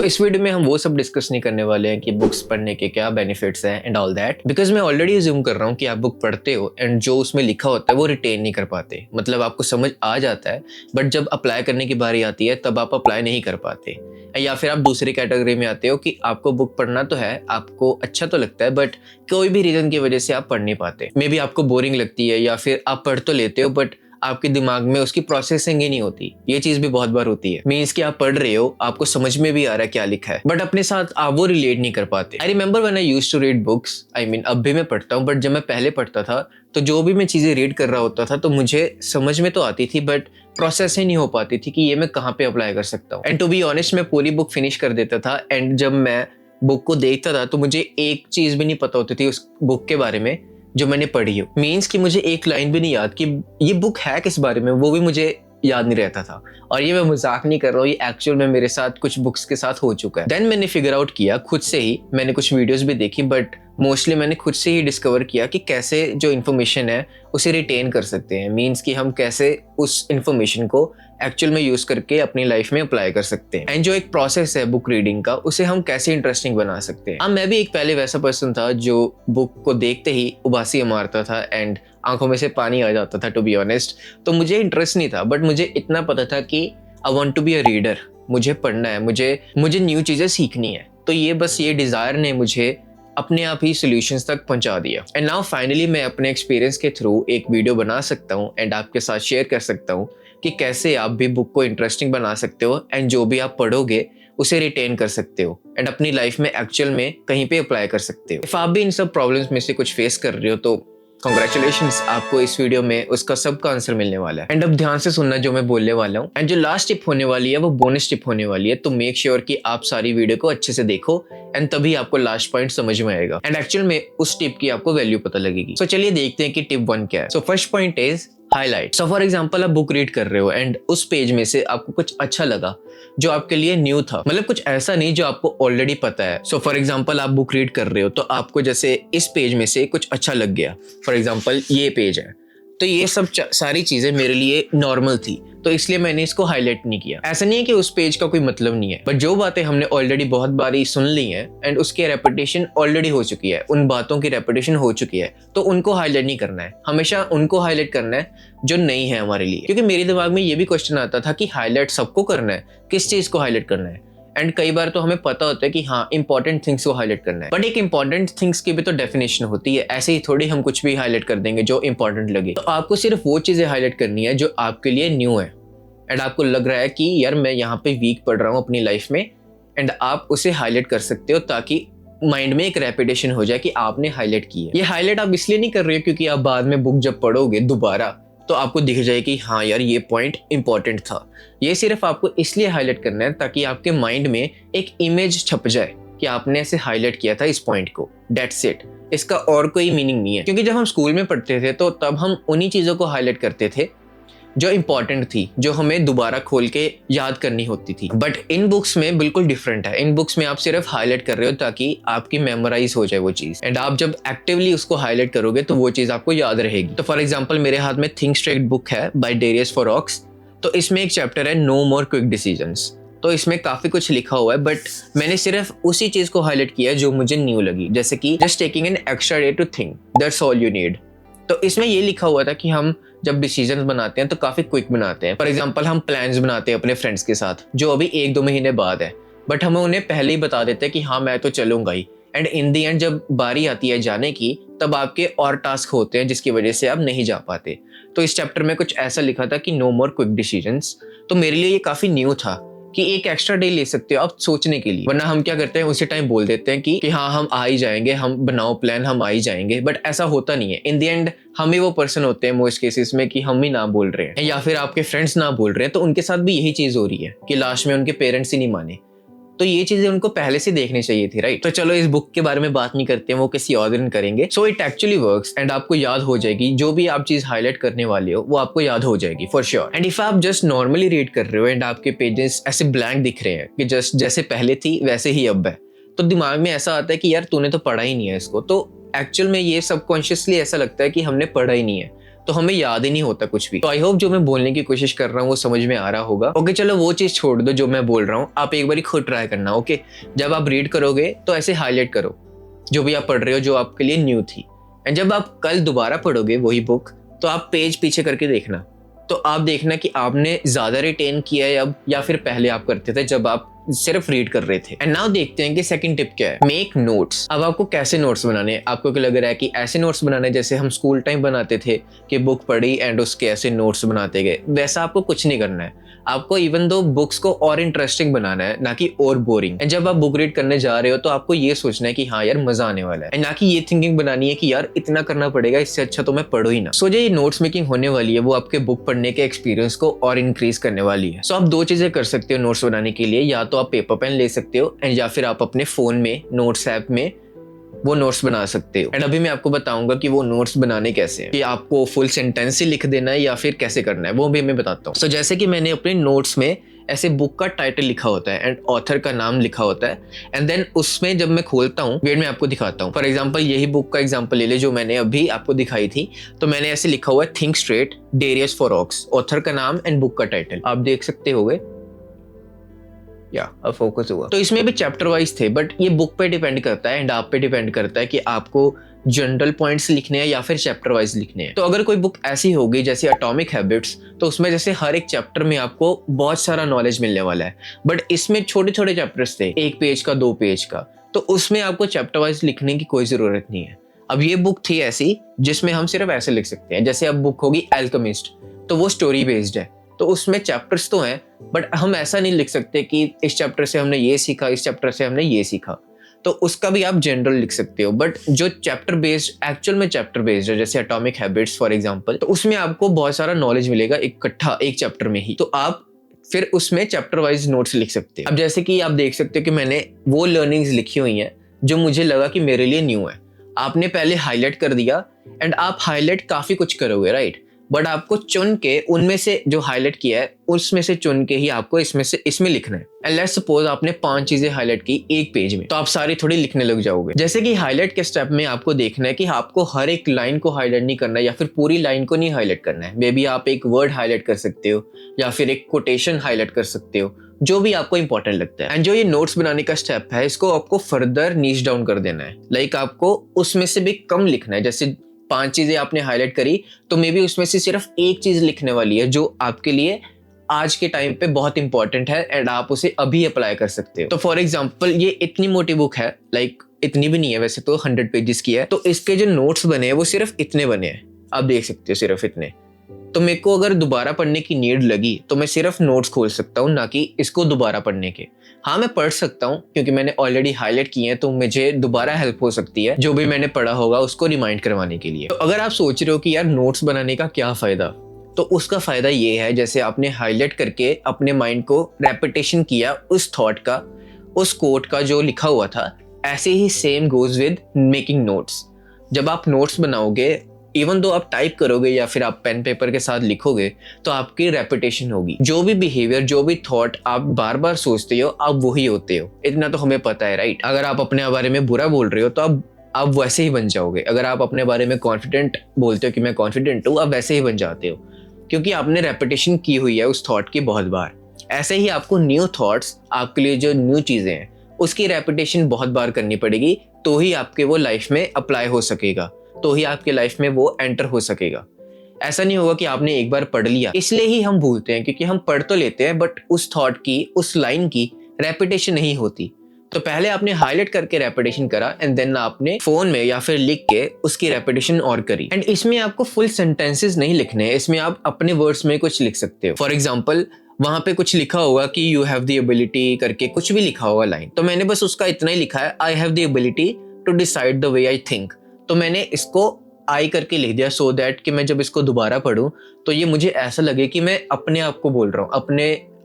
सो इस वीडियो में हम वो सब डिस्कस नहीं करने वाले हैं कि बुक्स पढ़ने के क्या बेनिफिट्स हैं एंड ऑल दैट, बिकॉज मैं ऑलरेडी अज्यूम कर रहा हूँ कि आप बुक पढ़ते हो एंड जो उसमें लिखा होता है वो रिटेन नहीं कर पाते। मतलब आपको समझ आ जाता है बट जब अप्लाई करने की बारी आती है तब आप अप्लाई नहीं कर पाते, या फिर आप दूसरी कैटेगरी में आते हो कि आपको बुक पढ़ना तो है, आपको अच्छा तो लगता है बट कोई भी रीजन की वजह से आप पढ़ नहीं पाते। मे बी आपको बोरिंग लगती है या फिर आप पढ़ तो लेते हो बट आपके दिमाग में उसकी प्रोसेसिंग ही नहीं होती। ये चीज भी बहुत बार होती है। मीन्स कि आप पढ़ रहे हो, आपको समझ में भी आ रहा है क्या लिखा है बट अपने साथ आप वो रिलेट नहीं कर पाते। I remember when I used to read books, I mean अब भी मैं पढ़ता हूँ बट जब मैं पहले पढ़ता था तो जो भी मैं चीजें रीड कर रहा होता था तो मुझे समझ में तो आती थी बट प्रोसेस ही नहीं हो पाती थी कि ये मैं कहाँ पे अप्लाई कर सकता हूँ। एंड टू बी ऑनेस्ट मैं पूरी बुक फिनिश कर देता था एंड जब मैं बुक को देखता था तो मुझे एक चीज भी नहीं पता होती थी उस बुक के बारे में जो मैंने पढ़ी हो। मीन्स कि मुझे एक लाइन भी नहीं याद कि ये बुक है किस बारे में, वो भी मुझे याद नहीं रहता था। और ये मैं मजाक नहीं कर रहा हूँ, ये एक्चुअल में मेरे साथ कुछ बुक्स के साथ हो चुका है। देन मैंने फिगर आउट किया खुद से ही, मैंने कुछ वीडियोस भी देखी बट मोस्टली मैंने खुद से ही डिस्कवर किया कि कैसे जो इन्फॉर्मेशन है उसे रिटेन कर सकते हैं। मीन्स कि हम कैसे उस इन्फॉर्मेशन को एक्चुअल में यूज करके अपनी लाइफ में अप्लाई कर सकते हैं एंड जो एक प्रोसेस है बुक रीडिंग का उसे हम कैसे इंटरेस्टिंग बना सकते हैं। मैं भी एक पहले वैसा पर्सन था जो बुक को देखते ही उबासी मारता था एंड आंखों में से पानी आ जाता था टू बी ऑनेस्ट। तो मुझे इंटरेस्ट नहीं था बट मुझे इतना पता था कि I want to be a reader, मुझे पढ़ना है, मुझे न्यू चीजें सीखनी है। तो ये बस ये डिजायर ने मुझे अपने आप ही सॉल्यूशंस तक पहुंचा दिया। एंड नाउ फाइनली मैं अपने एक्सपीरियंस के थ्रू एक वीडियो बना सकता हूँ एंड आपके साथ शेयर कर सकता हूँ कि कैसे आप भी बुक को इंटरेस्टिंग बना सकते हो एंड जो भी आप पढ़ोगे उसे रिटेन कर सकते हो एंड अपनी लाइफ में एक्चुअल में कहीं पे अप्लाई कर सकते हो। इफ आप भी इन सब प्रॉब्लम्स में से कुछ फेस कर रहे हो तो कांग्रेचुलेशंस, आपको इस वीडियो में उसका सबका आंसर मिलने वाला है। एंड अब ध्यान से सुनना जो मैं बोलने वाला हूँ एंड जो लास्ट टिप होने वाली है वो बोनस टिप होने वाली है। तो मेक श्योर कि आप सारी वीडियो को अच्छे से देखो एंड तभी आपको लास्ट पॉइंट समझ में आएगा एंड एक्चुअल में उस टिप की आपको वैल्यू पता लगेगी। सो चलिए देखते हैं कि टिप 1 क्या है। So first point is highlight. So for example आप बुक रीड कर रहे हो एंड उस पेज में से आपको कुछ अच्छा लगा जो आपके लिए न्यू था, मतलब कुछ ऐसा नहीं जो आपको ऑलरेडी पता है। सो फॉर एग्जाम्पल आप बुक रीड कर रहे हो तो आपको जैसे इस पेज में से कुछ अच्छा लग गया, फॉर एग्जाम्पल ये पेज है, तो ये सब सारी चीजें मेरे लिए नॉर्मल थी तो इसलिए मैंने इसको हाईलाइट नहीं किया। ऐसा नहीं है कि उस पेज का कोई मतलब नहीं है बट जो बातें हमने ऑलरेडी बहुत बारी सुन ली हैं एंड उसकी रेपिटेशन ऑलरेडी हो चुकी है, उन बातों की रेपिटेशन हो चुकी है तो उनको हाईलाइट नहीं करना है। हमेशा उनको हाईलाइट करना है जो नहीं है हमारे लिए। क्योंकि मेरे दिमाग में ये भी क्वेश्चन आता था कि हाईलाइट सबको करना है, किस चीज को हाईलाइट करना है। एंड कई बार तो हमें पता होता है कि हाँ इंपॉर्टेंट थिंग्स को हाईलाइट करना है बट एक इंपॉर्टेंट थिंग्स की भी तो डेफिनेशन होती है। ऐसे ही थोड़ी हम कुछ भी हाईलाइट कर देंगे जो इंपॉर्टेंट लगे। तो आपको सिर्फ वो चीजें हाईलाइट करनी है जो आपके लिए न्यू है एंड आपको लग रहा है कि यार मैं यहाँ पे वीक पढ़ रहा हूँ अपनी लाइफ में एंड आप उसे हाईलाइट कर सकते हो ताकि माइंड में एक रेपिटेशन हो जाए कि आपने हाईलाइट की है। ये हाईलाइट आप इसलिए नहीं कर रहे हो क्योंकि आप बाद में बुक जब पढ़ोगे दोबारा तो आपको दिख जाए कि हाँ यार ये पॉइंट इंपॉर्टेंट था। ये सिर्फ आपको इसलिए हाईलाइट करना है ताकि आपके माइंड में एक इमेज छप जाए कि आपने ऐसे हाईलाइट किया था इस पॉइंट को, दैट्स इट। इसका और कोई मीनिंग नहीं है। क्योंकि जब हम स्कूल में पढ़ते थे तो तब हम उन्हीं चीजों को हाईलाइट करते थे जो इंपॉर्टेंट थी, जो हमें दोबारा खोल के याद करनी होती थी। बट इन बुक्स में बिल्कुल डिफरेंट है। इन बुक्स में आप सिर्फ हाईलाइट कर रहे हो ताकि आपकी मेमोराइज हो जाए वो चीज एंड आप जब एक्टिवली उसको हाईलाइट करोगे तो वो चीज आपको याद रहेगी। तो फॉर एग्जाम्पल मेरे हाथ में थिंक स्ट्रेट बुक है बाय डेरियस फॉरॉक्स। तो इसमें एक चैप्टर है नो मोर क्विक डिसीजंस। तो इसमें काफी कुछ लिखा हुआ है बट मैंने सिर्फ उसी चीज को हाईलाइट किया जो मुझे न्यू लगी, जैसे कि just taking an extra day to think, that's all you need. तो इसमें ये लिखा हुआ था कि हम जब डिसीजन बनाते हैं तो काफी क्विक बनाते हैं। फॉर एग्जांपल हम प्लान्स बनाते हैं अपने फ्रेंड्स के साथ जो अभी 1-2 महीने बाद है बट हमें उन्हें पहले ही बता देते हैं कि हाँ मैं तो चलूंगा ही एंड इन दी एंड जब बारी आती है जाने की तब आपके और टास्क होते हैं जिसकी वजह से आप नहीं जा पाते। तो इस चैप्टर में कुछ ऐसा लिखा था कि नो मोर क्विक डिसीजंस। तो मेरे लिए ये काफी न्यू था कि एक एक्स्ट्रा डे ले सकते हो आप सोचने के लिए, वरना हम क्या करते हैं उसी टाइम बोल देते हैं कि हाँ हम आ ही जाएंगे, हम बनाओ प्लान, हम आ ही जाएंगे। बट ऐसा होता नहीं है। इन द एंड हम ही वो पर्सन होते हैं मोस्ट केसेस में कि हम ही ना बोल रहे हैं या फिर आपके फ्रेंड्स ना बोल रहे हैं। तो उनके साथ भी यही चीज हो रही है कि लास्ट में उनके पेरेंट्स ही नहीं माने। तो ये चीजें उनको पहले से देखनी चाहिए थी, राइट। तो चलो इस बुक के बारे में बात नहीं करते हैं, वो किसी और दिन करेंगे। So it actually works and आपको याद हो जाएगी जो भी आप चीज हाईलाइट करने वाले हो वो आपको याद हो जाएगी फॉर श्योर। एंड इफ आप जस्ट नॉर्मली रीड कर रहे हो एंड आपके पेजेस ऐसे ब्लैंक दिख रहे हैं कि जस्ट जैसे पहले थी वैसे ही अब है, तो दिमाग में ऐसा आता है कि यार तूने तो पढ़ा ही नहीं है इसको। तो एक्चुअल में ये सबकॉन्शियसली ऐसा लगता है कि हमने पढ़ा ही नहीं है तो हमें याद ही नहीं होता कुछ भी। तो आई होप जो मैं बोलने की कोशिश कर रहा हूँ वो समझ में आ रहा होगा। ओके चलो वो चीज छोड़ दो जो मैं बोल रहा हूँ, आप एक बार खुद ट्राई करना। ओके जब आप रीड करोगे तो ऐसे हाईलाइट करो जो भी आप पढ़ रहे हो जो आपके लिए न्यू थी, एंड जब आप कल दोबारा पढ़ोगे वही बुक तो आप पेज पीछे करके देखना, तो आप देखना कि आपने ज्यादा रिटेन किया है अब या फिर पहले आप करते थे जब आप सिर्फ रीड कर रहे थे। एंड नाउ देखते हैं कि सेकंड टिप क्या है, मेक नोट्स। अब आपको कैसे नोट्स बनाने हैं? आपको क्या लग रहा है कि ऐसे नोट्स बनाने जैसे हम स्कूल टाइम बनाते थे कि बुक पढ़ी एंड उसके ऐसे नोट्स बनाते गए? वैसा आपको कुछ नहीं करना है। आपको इवन दो बुक्स को और इंटरेस्टिंग बनाना है, ना कि और बोरिंग। एंड जब आप बुक रीड करने जा रहे हो तो आपको ये सोचना है कि हाँ यार मजा आने वाला है, एंड ना कि ये थिंकिंग बनानी है कि यार इतना करना पड़ेगा, इससे अच्छा तो मैं पढ़ो ही ना। सो जो ये नोट्स मेकिंग होने वाली है वो आपके बुक पढ़ने के एक्सपीरियंस को और इंक्रीज करने वाली है। सो आप दो चीजें कर सकते हो नोट्स बनाने के लिए, या तो आप पेपर पेन ले सकते हो एंड या फिर आप अपने फोन में नोट्स ऐप में वो नोट्स बना सकते हो। एंड अभी मैं आपको बताऊंगा कि वो नोट्स बनाने कैसे हैं, कि आपको फुल सेंटेंस ही लिख देना है या फिर कैसे करना है, वो भी मैं बताता हूँ। सो जैसे कि मैंने अपने नोट्स में ऐसे बुक का टाइटल लिखा होता है एंड ऑथर का नाम लिखा होता है, एंड देन उसमें जब मैं खोलता हूँ वेट मैं आपको दिखाता हूँ। फॉर एग्जांपल यही बुक का एग्जांपल ले ले जो मैंने अभी आपको दिखाई थी, तो मैंने ऐसे लिखा हुआ है थिंक स्ट्रेट डेरियस फॉरॉक्स, ऑथर का नाम एंड बुक का टाइटल आप देख सकते होगे। या अब फोकस हुआ। तो इसमें भी चैप्टर वाइज थे, बट ये बुक पे डिपेंड करता है एंड आप पे डिपेंड करता है कि आपको जनरल पॉइंट्स लिखने हैं या फिर चैप्टर वाइज लिखने हैं। तो अगर कोई बुक ऐसी होगी जैसे एटॉमिक हैबिट्स, तो उसमें जैसे हर एक चैप्टर में आपको बहुत सारा नॉलेज मिलने वाला है, बट इसमें छोटे छोटे चैप्टर्स थे, 1 पेज का 2 पेज का, तो उसमें आपको चैप्टर वाइज लिखने की कोई जरूरत नहीं है। अब ये बुक थी ऐसी जिसमें हम सिर्फ ऐसे लिख सकते हैं, जैसे अब बुक होगी एल्केमिस्ट, तो वो स्टोरी बेस्ड है, तो उसमें चैप्टर्स तो हैं बट हम ऐसा नहीं लिख सकते कि इस चैप्टर से हमने ये सीखा, इस चैप्टर से हमने ये सीखा, तो उसका भी आप जनरल लिख सकते हो। बट जो चैप्टर बेस्ड एक्चुअल में चैप्टर बेस्ड है जैसे एटॉमिक हैबिट्स फॉर एग्जांपल, तो उसमें आपको बहुत सारा नॉलेज मिलेगा इकट्ठा एक चैप्टर में ही, तो आप फिर उसमें चैप्टर वाइज नोट्स लिख सकते हो। अब जैसे कि आप देख सकते हो कि मैंने वो लर्निंग्स लिखी हुई हैं जो मुझे लगा कि मेरे लिए न्यू है। आपने पहले हाईलाइट कर दिया एंड आप हाईलाइट काफी कुछ करोगे राइट, बट आपको चुन के उनमें से जो हाईलाइट किया है उसमें से चुन के ही आपको इसमें लिखना है। एंड लेट्स सपोज आपने 5 चीजें हाईलाइट की एक पेज में, तो आप सारी थोड़ी लिखने लग जाओगे। जैसे कि हाईलाइट के स्टेप में आपको देखना है कि आपको हर एक लाइन को हाईलाइट नहीं करना है या फिर पूरी लाइन को नहीं हाईलाइट करना है। मे बी आप एक वर्ड हाईलाइट कर सकते हो या फिर एक कोटेशन हाईलाइट कर सकते हो, जो भी आपको इंपॉर्टेंट लगता है। एंड जो ये नोट्स बनाने का स्टेप है इसको आपको फर्दर नीच डाउन कर देना है, लाइक आपको उसमें से भी कम लिखना है। जैसे 5 चीजें आपने हाईलाइट करी तो मे बी उसमें से सिर्फ एक चीज लिखने वाली है जो आपके लिए आज के टाइम पे बहुत इंपॉर्टेंट है एंड आप उसे अभी अप्लाई कर सकते हो। तो फॉर एग्जांपल ये इतनी मोटी बुक है, लाइक इतनी भी नहीं है वैसे तो 100 पेजेस की है, तो इसके जो नोट्स बने हैं वो सिर्फ इतने बने हैं, आप देख सकते हो सिर्फ इतने। तो मेरे को अगर दोबारा पढ़ने की नीड लगी तो मैं सिर्फ नोट्स खोल सकता हूँ, ना कि इसको दोबारा पढ़ने के। हाँ मैं पढ़ सकता हूँ क्योंकि मैंने ऑलरेडी हाईलाइट किए हैं, तो मुझे दोबारा हेल्प हो सकती है जो भी मैंने पढ़ा होगा उसको रिमाइंड करवाने के लिए। तो अगर आप सोच रहे हो कि यार नोट्स बनाने का क्या फायदा, तो उसका फायदा ये है जैसे आपने हाईलाइट करके अपने माइंड को रेपिटेशन किया उस थॉट का, उस कोट का जो लिखा हुआ था, ऐसे ही same goes with making notes. जब आप नोट्स बनाओगे इवन दो आप टाइप करोगे या फिर आप पेन पेपर के साथ लिखोगे तो आपकी रेपिटेशन होगी। जो भी बिहेवियर जो भी थॉट आप बार बार सोचते हो आप वही होते हो, इतना तो हमें पता है राइट। अगर आप अपने बारे में बुरा बोल रहे हो तो आप वैसे ही बन जाओगे। अगर आप अपने बारे में कॉन्फिडेंट बोलते हो कि मैं कॉन्फिडेंट हूँ, आप वैसे ही बन जाते हो क्योंकि आपने रेपिटेशन की हुई है उस थॉट की बहुत बार। ऐसे ही आपको न्यू थॉट्स, आपके लिए जो न्यू चीजें हैं उसकी रेपिटेशन बहुत बार करनी पड़ेगी, तो ही आपके वो लाइफ में अप्लाई हो सकेगा, तो ही आपके लाइफ में वो एंटर हो सकेगा। ऐसा नहीं होगा कि आपने एक बार पढ़ लिया। इसलिए ही हम भूलते हैं क्योंकि हम पढ़ तो लेते हैं बट उस थॉट की, उस लाइन की रेपिटेशन नहीं होती। तो पहले आपने हाईलाइट करके रेपिटेशन करा एंड देन आपने फोन में या फिर लिख के उसकी रेपिटेशन और करी। एंड इसमें आपको फुल सेंटेंसेस नहीं लिखने हैं, इसमें आप अपने वर्ड्स में कुछ लिख सकते हो। फॉर एग्जाम्पल वहां पे कुछ लिखा होगा कि यू हैव द एबिलिटी करके कुछ भी लिखा होगा लाइन, तो मैंने बस उसका इतना ही लिखा है, I have the ability to decide the way I think. तो मैंने इसको आई करके लिख दिया सो दैट कि मैं जब इसको दोबारा पढूं तो ये मुझे ऐसा लगे कि मैं अपने आप को बोल रहा हूँ,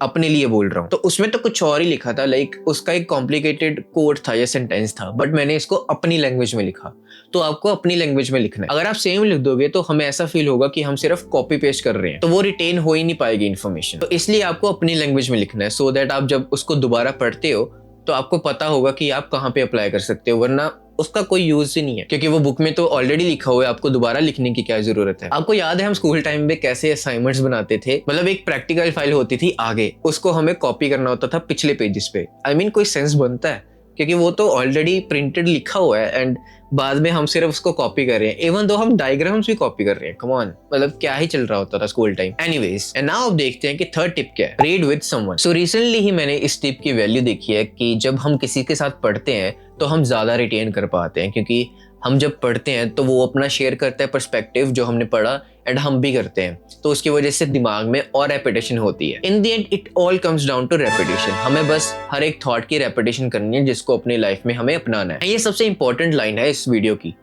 अपने लिए बोल रहा हूँ। तो उसमें तो कुछ और ही लिखा था, लाइक उसका एक कॉम्प्लिकेटेड कोड था या सेंटेंस था, बट मैंने इसको अपनी लैंग्वेज में लिखा। तो आपको अपनी लैंग्वेज में लिखना है। अगर आप सेम लिख दोगे तो हमें ऐसा फील होगा कि हम सिर्फ कॉपी पेस्ट कर रहे हैं, तो वो रिटेन हो ही नहीं पाएगी इन्फॉर्मेशन। तो इसलिए आपको अपनी लैंग्वेज में लिखना है सो दैट आप जब उसको दोबारा पढ़ते हो तो आपको पता होगा कि आप कहाँ पे अप्लाई कर सकते हो। वरना उसका कोई यूज ही नहीं है, क्योंकि वो बुक में तो ऑलरेडी लिखा हुआ है, आपको दोबारा लिखने की क्या जरूरत है। आपको याद है हम स्कूल टाइम में कैसे असाइनमेंट्स बनाते थे? मतलब एक प्रैक्टिकल फाइल होती थी आगे, उसको हमें कॉपी करना होता था पिछले पेजेस पे। आई मीन कोई सेंस बनता है? क्योंकि वो तो ऑलरेडी प्रिंटेड लिखा हुआ है एंड बाद में हम सिर्फ उसको कॉपी कर रहे हैं, इवन दो हम डायग्राम्स भी कॉपी कर रहे हैं। कम ऑन, मतलब क्या ही चल रहा होता था school time. Anyways, and now अब देखते हैं कि थर्ड टिप क्या है, read with someone. So recently ही मैंने इस टिप की वैल्यू देखी है कि जब हम किसी के साथ पढ़ते हैं तो हम ज्यादा रिटेन कर पाते हैं, क्योंकि हम जब पढ़ते हैं तो वो अपना शेयर करता है पर्सपेक्टिव जो हमने पढ़ा एंड हम भी करते हैं, तो उसकी वजह से दिमाग में और रेपिटेशन होती है। In the end it all comes down to reputation. हमें बस हर एक थॉट की रेपिटेशन करनी है जिसको अपनी लाइफ में हमें अपनाना है। ये सबसे इंपॉर्टेंट लाइन है इस वीडियो की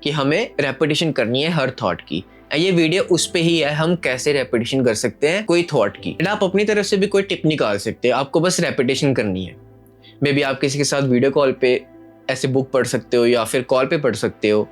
कि हमें रेपिटेशन करनी है हर थॉट की। ये वीडियो उस पे ही है, हम कैसे रेपिटेशन कर सकते हैं कोई थॉट की। एंड आप अपनी तरफ से भी कोई टिप निकाल सकते हैं, आपको बस रेपिटेशन करनी है। मे बी आप किसी के साथ वीडियो कॉल पे ऐसे बुक पढ़ सकते हो या फिर कॉल पे पढ़ सकते हो,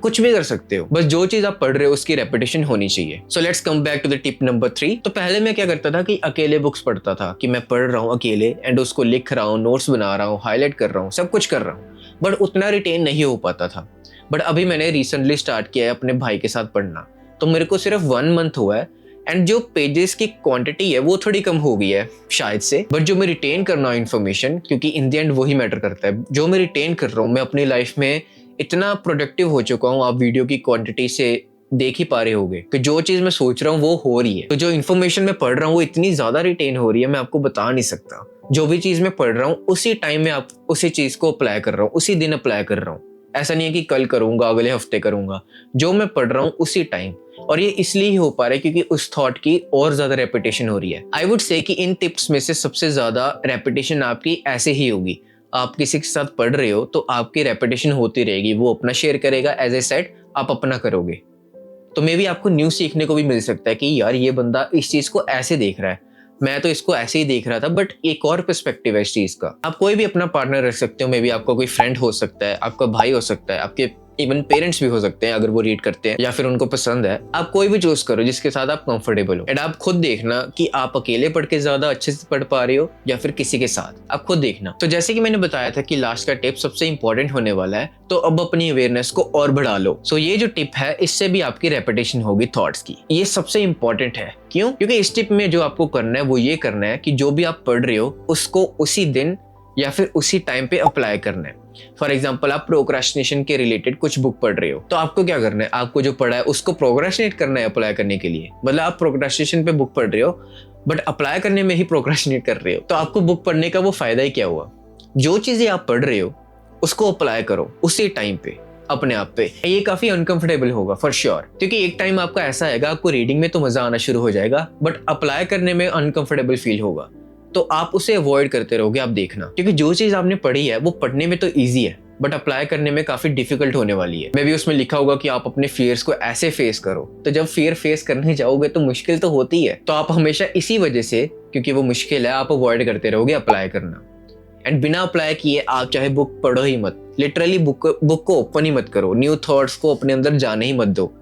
कुछ भी कर सकते हो, बस जो चीज आप पढ़ रहे हो उसकी रेपिटेशन होनी चाहिए। So let's come back to the tip number 3। तो पहले मैं क्या करता था कि अकेले बुक्स पढ़ता था, कि मैं पढ़ रहा हूँ अकेले एंड उसको लिख रहा हूँ, नोट्स बना रहा हूँ, हाईलाइट कर रहा हूँ, सब कुछ कर रहा हूँ, बट उतना रिटेन नहीं हो पाता था। बट अभी मैंने रिसेंटली स्टार्ट किया है अपने भाई के साथ पढ़ना, तो मेरे को सिर्फ 1 मंथ हुआ है एंड जो पेजेस की क्वांटिटी है वो थोड़ी कम हो गई है शायद से, बट जो मैं रिटेन कर रहा हूँ इन्फॉर्मेशन, क्योंकि इन द एंड वही मैटर करता है, जो मैं रिटेन कर रहा हूँ, मैं अपनी लाइफ में इतना प्रोडक्टिव हो चुका हूँ, आप वीडियो की क्वांटिटी से देख ही पा रहे होगे कि जो चीज मैं सोच रहा हूँ वो हो रही है। तो जो इन्फॉर्मेशन मैं पढ़ रहा हूँ वो इतनी ज्यादा रिटेन हो रही है, मैं आपको बता नहीं सकता। जो भी चीज मैं पढ़ रहा हूँ उसी टाइम में आप उसी चीज को अप्लाई कर रहा हूँ, उसी दिन अप्लाई कर रहा हूँ। ऐसा नहीं है कि कल करूंगा, अगले हफ्ते करूंगा, जो मैं पढ़ रहा हूँ उसी टाइम। और ये इसलिए ही हो पा रहा है क्योंकि उस थॉट की और ज्यादा रेपिटेशन हो रही है। आई वुड से कि इन टिप्स में से सबसे ज्यादा रेपिटेशन आपकी ऐसे ही होगी। आप किसी के साथ पढ़ रहे हो तो आपकी रेपिटेशन होती रहेगी, वो अपना शेयर करेगा, एज ए सेड आप अपना करोगे, तो मे बी आपको न्यू सीखने को भी मिल सकता है कि यार ये बंदा इस चीज को ऐसे देख रहा है, मैं तो इसको ऐसे ही देख रहा था, बट एक और पर्सपेक्टिव है इस चीज का। आप कोई भी अपना पार्टनर रख सकते हो, मे बी आपका कोई फ्रेंड हो सकता है, आपका भाई हो सकता है, आपके इवन पेरेंट्स भी हो सकते हैं अगर वो रीड करते हैं या फिर उनको पसंद है। आप कोई भी चूज करो जिसके साथ आप कंफर्टेबल हो, एंड आप खुद देखना कि आप अकेले पढ़ के ज्यादा अच्छे से पढ़ पा रहे हो या फिर किसी के साथ, आप खुद देखना। तो जैसे कि मैंने बताया था कि लास्ट का टिप सबसे इंपॉर्टेंट होने वाला है, तो अब अपनी अवेयरनेस को और बढ़ा लो। सो ये जो टिप है इससे भी आपकी रेपिटेशन होगी थॉट्स की, ये सबसे इंपॉर्टेंट है। क्यों? क्योंकि इस टिप में जो आपको करना है वो ये करना है कि जो भी आप पढ़ रहे हो उसको उसी दिन या फिर उसी टाइम पे अप्लाई करना है। फॉर एग्जाम्पल, आप प्रोक्रास्टिनेशन के रिलेटेड कुछ बुक पढ़ रहे हो, तो आपको क्या करना है, आपको जो पढ़ा है उसको प्रोक्रास्टिनेट करना है अप्लाई करने के लिए। मतलब आप प्रोक्रास्टिनेशन पे बुक पढ़ रहे हो बट अप्लाई करने में ही प्रोक्रास्टिनेट कर रहे हो, तो आपको बुक पढ़ने का वो फायदा ही क्या हुआ? जो चीजें आप पढ़ रहे हो उसको अप्लाई करो उसी टाइम पे अपने आप पे। ये काफी अनकंफर्टेबल होगा फॉर श्योर, क्योंकि एक टाइम आपका ऐसा आएगा आपको रीडिंग में तो मजा आना शुरू हो जाएगा बट अप्लाई करने में अनकंफर्टेबल फील होगा, तो आप उसे अवॉइड करते रहोगे। आप देखना, क्योंकि जो चीज आपने पढ़ी है वो पढ़ने में तो ईजी है बट अप्लाई करने में काफी डिफिकल्ट होने वाली है। मे बी उसमें लिखा होगा कि आप अपने फियर्स को ऐसे फेस करो, तो जब फियर फेस करने जाओगे तो मुश्किल तो होती है, तो आप हमेशा इसी वजह से, क्योंकि वो मुश्किल है, आप अवॉइड करते रहोगे अप्लाई करना। एंड बिना अप्लाई किए आप चाहे बुक पढ़ो ही मत, लिटरली बुक को ओपन ही मत करो, न्यू थॉट्स को अपने अंदर जाने ही मत दो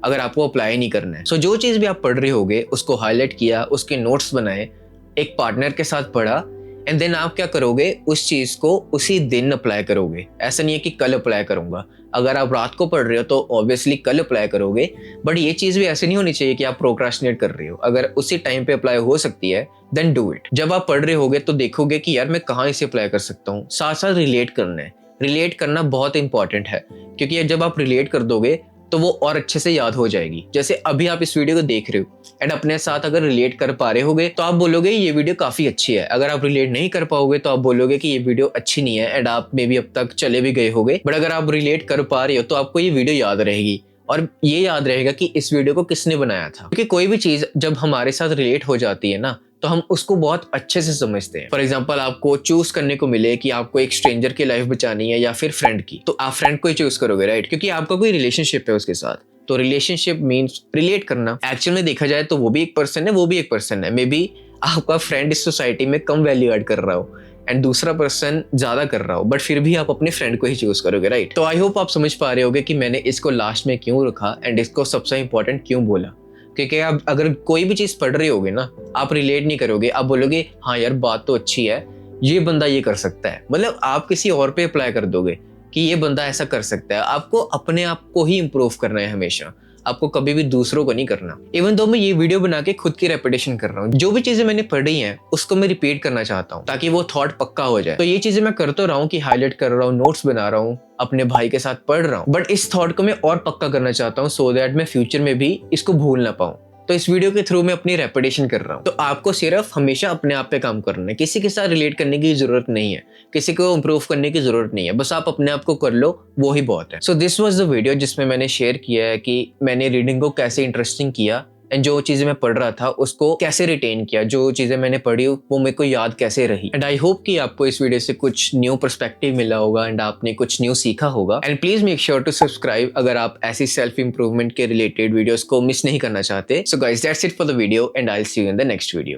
अगर आपको अप्लाई नहीं करना है। सो जो चीज भी आप पढ़ रहे होगे उसको हाईलाइट किया, उसके नोट्स बनाए, एक पार्टनर के साथ पढ़ा, एंड देन आप क्या करोगे, उस चीज को उसी दिन अप्लाई करोगे। ऐसा नहीं है कि कल अप्लाई करूंगा, अगर आप रात को पढ़ रहे हो तो ऑब्वियसली कल अप्लाई करोगे, बट ये चीज भी ऐसे नहीं होनी चाहिए कि आप प्रोक्रास्टिनेट कर रहे हो। अगर उसी टाइम पे अप्लाई हो सकती है देन डू इट। जब आप पढ़ रहे होगे तो देखोगे कि यार मैं कहाँ इसे अप्लाई कर सकता हूँ, साथ साथ रिलेट करना है। रिलेट करना बहुत इंपॉर्टेंट है, क्योंकि जब आप रिलेट कर दोगे तो वो और अच्छे से याद हो जाएगी। जैसे अभी आप इस वीडियो को देख रहे हो एंड अपने साथ अगर रिलेट कर पा रहे होगे तो आप बोलोगे ये वीडियो काफी अच्छी है। अगर आप रिलेट नहीं कर पाओगे तो आप बोलोगे कि ये वीडियो अच्छी नहीं है एंड आप मे बी अब तक चले भी गए होगे, बट अगर आप रिलेट कर पा रहे हो तो आपको ये वीडियो याद रहेगी और ये याद रहेगा कि इस वीडियो को किसने बनाया था। क्योंकि कोई भी चीज जब हमारे साथ रिलेट हो जाती है ना तो हम उसको बहुत अच्छे से समझते हैं। फॉर एग्जाम्पल, आपको चूज करने को मिले कि आपको एक स्ट्रेंजर की लाइफ बचानी है या फिर फ्रेंड की, तो आप फ्रेंड को ही चूज करोगे, राइट? क्योंकि आपका कोई रिलेशनशिप है उसके साथ। तो रिलेशनशिप मीन्स रिलेट करना। एक्चुअल में देखा जाए तो वो भी एक पर्सन है, वो भी एक पर्सन है। मे बी आपका फ्रेंड इस सोसाइटी में कम वैल्यू ऐड कर रहा हो एंड दूसरा पर्सन ज्यादा कर रहा हो, बट फिर भी आप अपने फ्रेंड को ही चूज करोगे, राइट? तो आई होप आप समझ पा रहे होगे कि मैंने इसको लास्ट में क्यों रखा एंड इसको सबसे इंपॉर्टेंट क्यों बोला। क्योंकि आप अगर कोई भी चीज पढ़ रहे होगे ना, आप रिलेट नहीं करोगे, आप बोलोगे हाँ यार बात तो अच्छी है, ये बंदा ये कर सकता है, मतलब आप किसी और पे अप्लाई कर दोगे। कि ये बंदा ऐसा कर सकता है। आपको अपने आप को ही इम्प्रूव करना है हमेशा, आपको कभी भी दूसरों को नहीं करना। इवन दो मैं ये वीडियो बना के खुद की रेपिटेशन कर रहा हूँ, जो भी चीजें मैंने पढ़ी हैं उसको मैं रिपीट करना चाहता हूँ ताकि वो थॉट पक्का हो जाए। तो ये चीजें मैं कर तो रहा हूँ कि हाईलाइट कर रहा हूँ, नोट्स बना रहा हूँ, अपने भाई के साथ पढ़ रहा हूँ, बट इस थॉट को मैं और पक्का करना चाहता हूँ सो दैट मैं फ्यूचर में भी इसको भूल ना पाऊँ। तो इस वीडियो के थ्रू मैं अपनी रेपिटेशन कर रहा हूँ। तो आपको सिर्फ हमेशा अपने आप पे काम करना है, किसी के साथ रिलेट करने की जरूरत नहीं है, किसी को इम्प्रूव करने की जरूरत नहीं है, बस आप अपने आप को कर लो, वो ही बहुत है। So this was the video जिसमें मैंने शेयर किया है कि मैंने रीडिंग को कैसे इंटरेस्टिंग किया एंड जो चीजें मैं पढ़ रहा था उसको कैसे रिटेन किया, जो चीजें मैंने पढ़ी वो मेरे को याद कैसे रही। एंड आई होप कि आपको इस वीडियो से कुछ न्यू पर्सपेक्टिव मिला होगा एंड आपने कुछ न्यू सीखा होगा। And please make sure to subscribe अगर आप ऐसी सेल्फ इंप्रूवमेंट के रिलेटेड वीडियोस को मिस नहीं करना चाहते। So guys that's it for the video and I will see you in the next video.